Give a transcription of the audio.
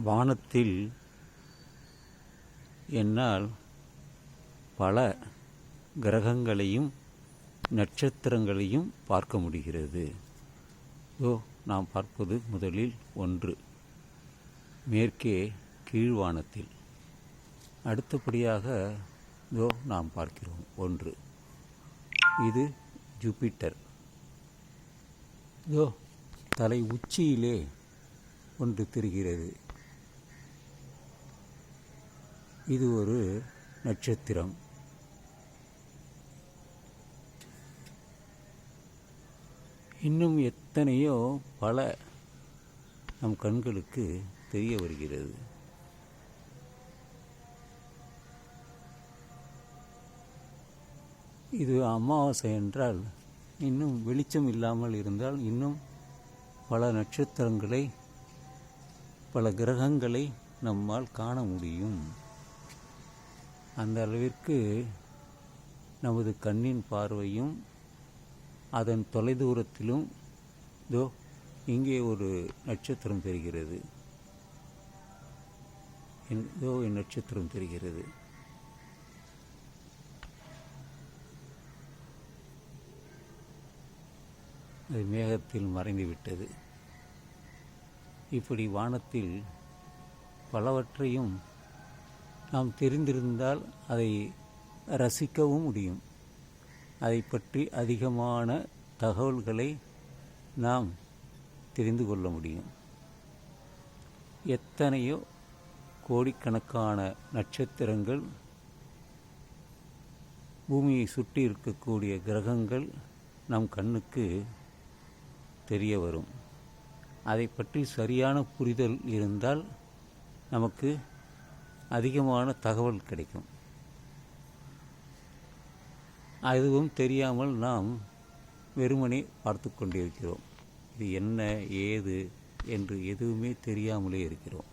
வானத்தில் என்னால் பல கிரகங்களையும் நட்சத்திரங்களையும் பார்க்க முடிகிறது. நாம் பார்ப்பது முதலில் ஒன்று மேற்கே கீழ்வானத்தில். அடுத்தபடியாக நாம் பார்க்கிறோம் ஒன்று, இது ஜூபிட்டர். தலை உச்சியிலே ஒன்று தெரிகிறது. இது ஒரு நட்சத்திரம். இன்னும் எத்தனையோ பல நம் கண்களுக்கு தெரிய வருகிறது. இது அமாவாசை என்றால் இன்னும் வெளிச்சம் இல்லாமல் இருந்தால் இன்னும் பல நட்சத்திரங்களை, பல கிரகங்களை நம்மால் காண முடியும். அந்த அளவிற்கு நமது கண்ணின் பார்வையும் அதன் தொலைதூரத்திலும் இங்கே ஒரு நட்சத்திரம் தெரிகிறது. என் நட்சத்திரம் தெரிகிறது. அது மேகத்தில் மறைந்துவிட்டது. இப்படி வானத்தில் பலவற்றையும் நாம் தெரிந்திருந்தால் அதை ரசிக்கவும் முடியும். அதை பற்றி அதிகமான தகவல்களை நாம் தெரிந்து கொள்ள முடியும். எத்தனையோ கோடிக்கணக்கான நட்சத்திரங்கள், பூமியை சுற்றி இருக்கக்கூடிய கிரகங்கள் நம் கண்ணுக்கு தெரிய வரும். அதை பற்றி சரியான புரிதல் இருந்தால் நமக்கு அதிகமான தகவல் கிடைக்கும். அதுவும் தெரியாமல் நாம் வெறுமனே பார்த்து கொண்டிருக்கிறோம். இது என்ன ஏது என்று எதுவுமே தெரியாமலே இருக்கிறோம்.